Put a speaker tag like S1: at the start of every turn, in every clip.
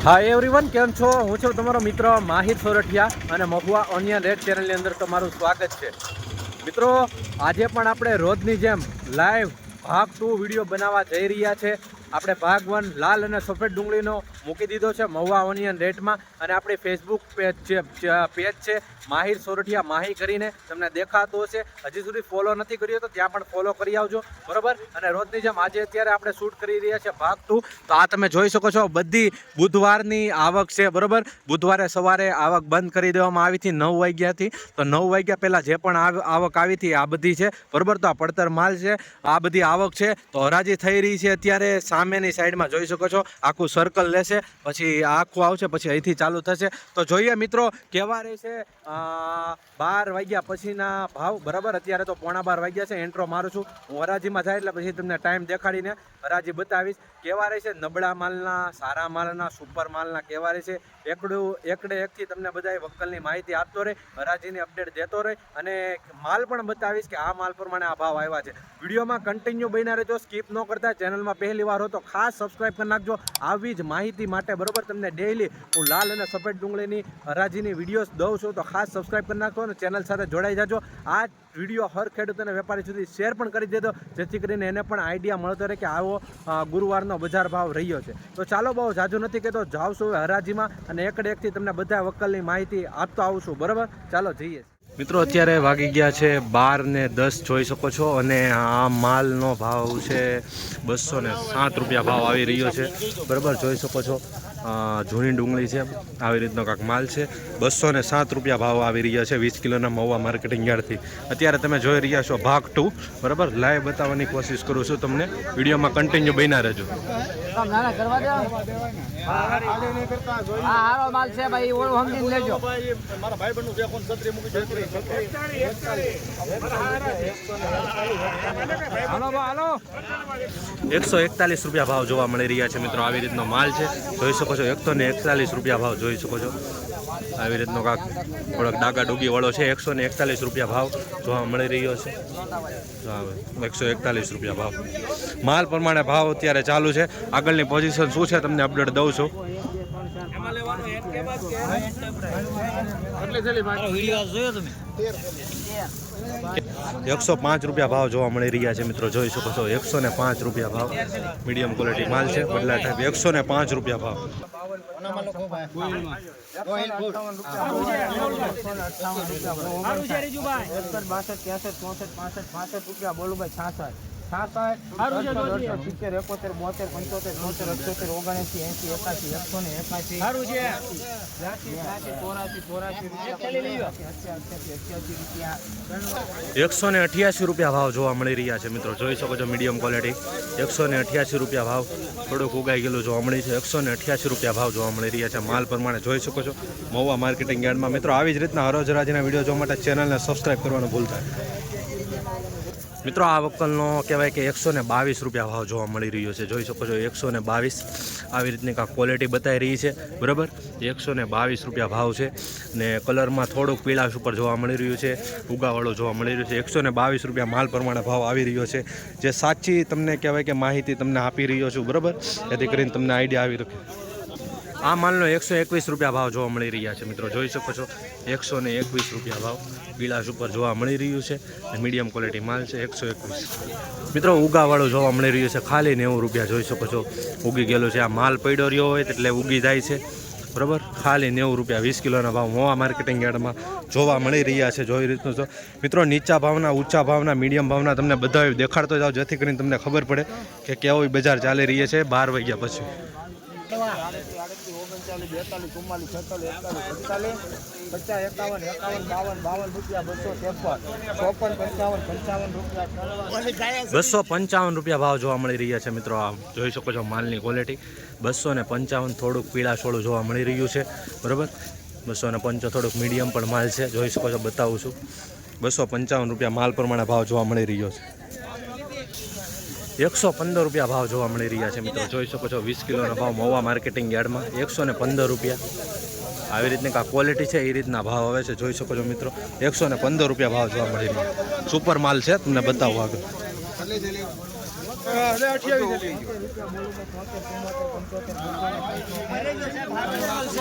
S1: Hi everyone, કેમ છો? હું છું તમારો મિત્ર માહિર સોરઠિયા અને મહુવા ઓનિયન રેડ ચેનલની અંદર તમારું સ્વાગત છે. મિત્રો, આજે પણ આપણે રોજની જેમ લાઈવ ભાગ 2 વિડીયો બનાવવા જઈ રહ્યા છે. આપણે ભાગ 1 લાલ અને સફેદ ડુંગળીનો મૂકી દીધો છે મહુવા ઓનિયન રેટમાં, અને આપણી ફેસબુક પેજ છે માહિર સોરઠિયા માહી કરીને, તમને દેખાતો હશે. હજી સુધી ફોલો નથી કર્યો તો ત્યાં પણ ફોલો કરી આવજો, બરાબર. અને રોજની જેમ આજે અત્યારે આપણે શૂટ કરી રહ્યા છે ભાગ 2. તો આ તમે જોઈ શકો છો, બધી બુધવારની આવક છે, બરાબર. બુધવારે સવારે આવક બંધ કરી દેવામાં આવી હતી 9 વાગ્યાથી. તો 9 વાગ્યા પહેલાં જે પણ આવક આવી હતી આ બધી છે, બરાબર. તો આ પડતર માલ છે, આ બધી આવક છે. તો હરાજી થઈ રહી છે અત્યારે. સામેની સાઈડમાં જોઈ શકો છો, આખું સર્કલ લેશે, પછી આખું આવશે, પછી અહીંથી ચાલુ થશે. તો જોઈએ મિત્રો કેવા રહેશે 12 વાગ્યા પછીના ભાવ, બરાબર. અત્યારે તો 11:15 વાગ્યા છે. એન્ટ્રો મારું છું હું હરાજીમાં જાય એટલે પછી તમને ટાઈમ દેખાડીને હરાજી બતાવીશ. કેવા રહેશે નબળા માલના, સારા માલના, સુપર માલના કેવા રહેશે, એકડે એકથી તમને બધાય વકલની માહિતી આપતો રહે, હરાજીની અપડેટ દેતો રહે, અને માલ પણ બતાવીશ કે આ માલ પ્રમાણે આ ભાવ આવ્યા છે. વિડીયોમાં કન્ટિન્યુ બન્યા રહેજો, સ્કીપ ન કરતા. ચેનલમાં પહેલી વાર હો તો ખાસ સબસ્ક્રાઈબ કરી નાખજો આવી જ માહિતી માટે, બરાબર. તમને ડેઈલી હું લાલ અને સફેદ ડુંગળીની હરાજીની વિડીયોઝ દઉં છું, તો ખાસ સબસ્ક્રાઈબ કરી નાખજો અને ચેનલ સાથે જોડાઈ જાજો. આ વિડીયો હર ખેડૂત અને વેપારી સુધી શેર પણ કરી દેજો, જેથી કરીને એને પણ આઈડિયા મળતો રહે કે આવો ગુરુવારનો બજાર ભાવ રહ્યો છે. તો ચાલો, બહુ જાજુ નથી કહેતો, જાવશું હરાજીમાં અને એકડે એકથી તમને બધા વકલની માહિતી આપતો આવું છું, બરાબર. ચાલો જઈએ મિત્રો. અત્યારે વાગી ગયા છે 12:10 જોઈ શકો છો, અને આ માલનો ભાવ છે 207 રૂપિયા ભાવ આવી રહ્યો છે, બરાબર. જોઈ શકો છો, જૂની ડુંગળી છે, આવી રીતનો કાંક માલ છે. 207 રૂપિયા ભાવ આવી રહ્યા છે 20 કિલોના મહુવા માર્કેટિંગ યાર્ડથી. અત્યારે તમે જોઈ રહ્યા છો ભાગ 2, બરાબર. લાઈવ બતાવવાની કોશિશ કરું છું તમને, વિડીયોમાં કન્ટિન્યુ બન્યા રહેજો.
S2: માલ છે ભાઈ, ઓળો સમજીને લેજો.
S1: મારા ભાઈ બનનું બે કોણ છત્રી મૂકી છત્રી 141 રૂપિયા ભાવ જોવા મળી રહ્યા છે મિત્રો. આવી રીતનો માલ છે, જોઈ શકો છો. 141 રૂપિયા ભાવ જોઈ શકો છો. આવી રીતનો કાંક થોડોક ડાગા ડૂગી વાળો છે. 141 રૂપિયા ભાવ જોવા મળી રહ્યો છે. 141 રૂપિયા ભાવ માલ પ્રમાણે ભાવ અત્યારે ચાલુ છે. આગળની પોઝિશન શું છે તમને અપડેટ દઉં છું. 105 રૂપિયા ભાવ જોવા મળી રહ્યા છે મિત્રો. જોઈ શકો છો 105 રૂપિયા ભાવ. મીડિયમ ક્વોલિટી માલ છે, બદલા ટાઈપ. 105 રૂપિયા ભાવ.
S2: બોલું ભાઈ 66 70 71 72 73 75 78 79 80 81
S1: 188 રૂપિયા ભાવ જોવા મળી રહ્યા છે મિત્રો. જોઈ શકો છો મીડિયમ ક્વોલિટી. 188 રૂપિયા ભાવ. થોડુંક ઉગાઈ ગયેલું જોવા મળી છે. 188 રૂપિયા ભાવ જોવા મળી રહ્યા છે માલ પ્રમાણે. જોઈ શકો છો મહુવા માર્કેટિંગ યાર્ડમાં. મિત્રો, આવી જ રીતના હરોજ હરાજીના વિડીયો જોવા માટે ચેનલને સબસ્ક્રાઈબ કરવાનું ભૂલતા. મિત્રો, આ વકલનો કહેવાય કે 122 રૂપિયા ભાવ જોવા મળી રહ્યો છે. જોઈ શકો છો 122. આવી રીતની કાંક ક્વોલિટી બતાવી રહી છે, બરાબર. 122 રૂપિયા ભાવ છે, ને કલરમાં થોડુંક પીળાશ ઉપર જોવા મળી રહ્યું છે, ઉગાવાળો જોવા મળી રહ્યું છે. 122 રૂપિયા માલ પ્રમાણે ભાવ આવી રહ્યો છે. જે સાચી તમને કહેવાય કે માહિતી તમને આપી રહ્યો છું, બરાબર, જેથી કરીને તમને આઈડિયા આવી શકે. આ માલનો 121 રૂપિયા ભાવ જોવા મળી રહ્યા છે મિત્રો. જોઈ શકો છો 121 રૂપિયા ભાવ પીળાશ ઉપર જોવા મળી રહ્યું છે. મીડિયમ ક્વોલિટી માલ છે. 121 મિત્રો. ઉગાવાળું જોવા મળી રહ્યું છે, ખાલી 90 રૂપિયા. જોઈ શકો છો ઉગી ગયેલું છે. આ માલ પડ્યો રહ્યો હોય એટલે ઉગી જાય છે, બરાબર. ખાલી 90 રૂપિયા 20 કિલોના ભાવ મહુવા માર્કેટિંગ યાર્ડમાં જોવા મળી રહ્યા છે. જોઈ રીતનું છો મિત્રો. નીચા ભાવના, ઊંચા ભાવના, મીડિયમ ભાવના તમને બધા દેખાડતો જાઓ, જેથી કરીને તમને ખબર પડે કે કેવો બજાર ચાલી રહી છે 12 વાગ્યા પછી. 255 રૂપિયા ભાવ જોવા મળી રહ્યા છે મિત્રો. આ જોઈ શકો છો માલની ક્વોલિટી. 255. થોડુંક પીળાશોળું જોવા મળી રહ્યું છે, બરાબર. 255 થોડુંક મીડિયમ પણ માલ છે. જોઈ શકો છો, બતાવું છું. 255 રૂપિયા માલ પ્રમાણે ભાવ જોવા મળી રહ્યો છે. 115 રૂપિયા ભાવ જોવા મળી રહ્યા છે મિત્રો. જોઈ શકો છો 20 કિલોના ભાવ મહુવા માર્કેટિંગ યાર્ડમાં 115 રૂપિયા. આવી રીતની કાંઈ ક્વોલિટી છે, એ રીતના ભાવ આવે છે. જોઈ શકો છો મિત્રો 115 રૂપિયા ભાવ જોવા મળી રહ્યા. સુપર માલ છે, તમને બતાવું આગળ.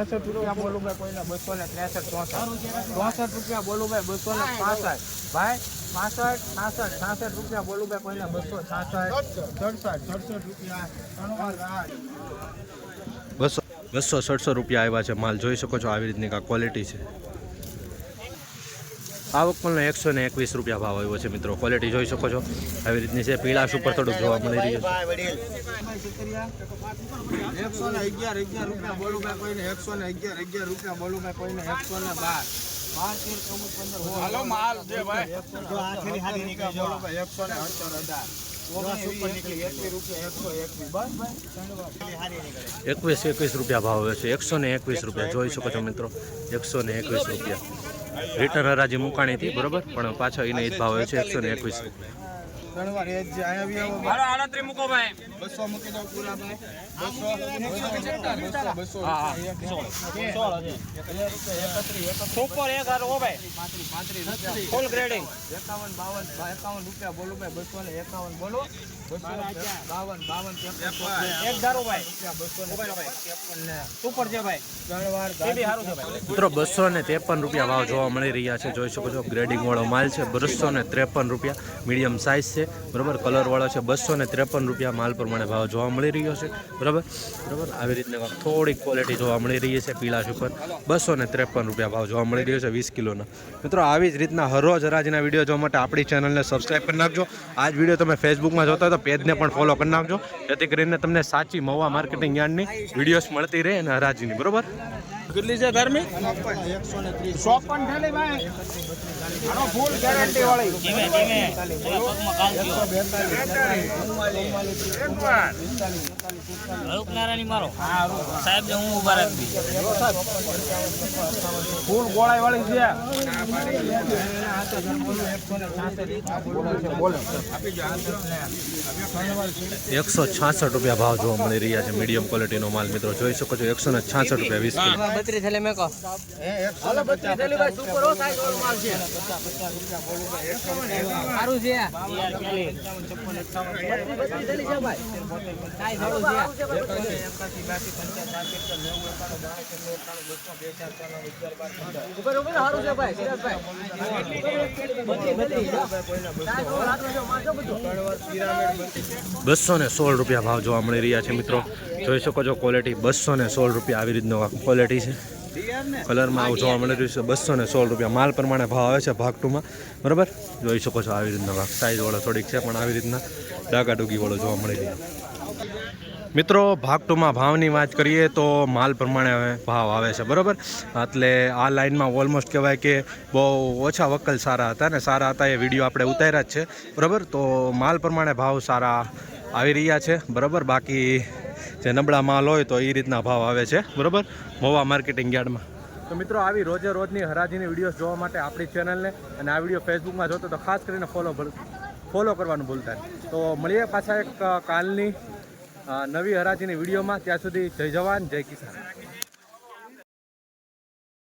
S2: 63 રૂપિયા બોલું ભાઈ કોઈને 263 64 રૂપિયા બોલું ભાઈ 265 ભાઈ 65 66 રૂપિયા બોલું ભાઈ કોઈને 266 રૂપિયા
S1: 267 રૂપિયા આવ્યા છે માલ જોઈ શકો છો આવી રીતની આ ક્વોલિટી છે આવક પણ 121 રૂપિયા ભાવ આવ્યો છે મિત્રો ક્વોલિટી જોઈ શકો છો આવી રીતની છે પીળાશ ઉપર થોડુંક જોવા મળી રહ્યું છે
S2: 111 રૂપિયા બોલું ભાઈ કોઈને 111 રૂપિયા બોલું ભાઈ કોઈને 112 હાલો માલ જે ભાઈ જો આ થેલી હારી નીકળી જો ભાઈ 118
S1: 21 રૂપિયા ભાવ આવ્યો છે 121 રૂપિયા જોઈ શકો છો મિત્રો 121 રૂપિયા રિટર્ન હરાજી મુકાણી હતી બરોબર પણ પાછા એને જ ભાવ આવ્યો છે 121 રૂપિયા
S2: ત્રણ વાર એ જ જે અહીંયા બી આવો
S3: હાલો 38 મૂકો ભાઈ
S2: 200 મૂકી દો પૂરા ભાઈ 200 200
S3: હા 16 સુપર એક હારો હો ભાઈ
S2: 35
S3: ફૂલ ગ્રેડિંગ
S2: 51 રૂપિયા બોલો ભાઈ 251 બોલો 252
S3: એક ધારો ભાઈ
S2: 253
S3: સુપર છે ભાઈ
S2: ત્રણ વાર
S3: એ બી સારું છે ભાઈ
S1: મિત્રો 253 રૂપિયા ભાવ જોવા મળી રહ્યા છે. જોઈ શકો છો ગ્રેડિંગ વાળો માલ છે. 253 રૂપિયા મીડિયમ સાઇઝ છે. બરાબર કલર વાળો છે. 253 રૂપિયા માલ પ્રમાણે ભાવ જોવા મળી રહ્યો છે. બરાબર આવી રીતના થોડીક ક્વોલિટી જોવા મળી રહી છે પીળાશ ઉપર. 253 રૂપિયા ભાવ જોવા મળી રહ્યો છે 20 કિલોના. મિત્રો આવી જ રીતના હરરોજ હરાજીના વિડીયો જોવા માટે આપણી ચેનલને સબસ્ક્રાઈબ કરી નાખજો. આ જ વિડીયો તમે ફેસબુકમાં જોતા હોય તો પેજને પણ ફોલો કરી નાખજો, જેથી કરીને તમને સાચી મહુવા માર્કેટિંગ યાર્ડની વિડીયોઝ મળતી રહે અને હરાજીની. બરોબર
S3: કેટલી છે ધર્મી
S2: 130
S3: 54 થેલી ભાઈ આનો ફૂલ ગેરંટી વાળી ધીમે ધીમે પગમાં કામ ગયો એકવાર રૂપનારાની મારો હા સાહેબ ને હું ઉભા રાખી ફૂલ ગોળાઈ વાળી છે
S1: 166 રૂપિયા ભાવ જોવા મળી રહ્યા છે મીડિયમ ક્વોલિટીનો માલ. મિત્રો જોઈ શકો છો 166 રૂપિયા 20 કિલો.
S3: 32 થેલી મેકો હાલો 32 થેલી ભાઈ સુપર હો સાઈઝ વાળો માલ છે સારું છે યાર થેલી છે ભાઈ સાઈઝ વાળો છે
S1: 216 રૂપિયા ભાવ જોવા મળી રહ્યા છે. મિત્રો જોઈ શકો છો ક્વોલિટી 216 રૂપિયા આવી રીતનો ક્વોલિટી છે. કલરમાં આવું જોવા મળી રહ્યું છે. 216 રૂપિયા માલ પ્રમાણે ભાવ આવે છે ભાગ ટુમાં. બરાબર જોઈ શકો છો આવી રીતના ભાગ સાઈઝ વાળો થોડીક છે પણ આવી રીતના ડાગાડુગી વાળો જોવા મળી રહ્યો. મિત્રો ભાગ ટુમાં ભાવની વાત કરીએ તો માલ પ્રમાણે ભાવ આવે છે. બરાબર એટલે આ લાઇનમાં ઓલમોસ્ટ કહેવાય કે બહુ ઓછા વકલ સારા હતા ને સારા હતા એ વિડીયો આપણે ઉતાર્યા જ છે. બરાબર તો માલ પ્રમાણે ભાવ સારા આવી રહ્યા છે. બરાબર બાકી જે નબળા માલ હોય તો એ રીતના ભાવ આવે છે. બરાબર મહુવા માર્કેટિંગ યાર્ડમાં. તો મિત્રો આવી રોજે રોજની હરાજીની વિડીયોઝ જોવા માટે આપણી ચેનલને અને આ વિડીયો ફેસબુકમાં જોતો તો ખાસ કરીને ફોલો કરવાનું ભૂલતા નહીં. તો મળીએ પાછા એક કાલની નવી હરાજીની વિડીયોમાં. ત્યાં સુધી જય જવાન જય કિસાન.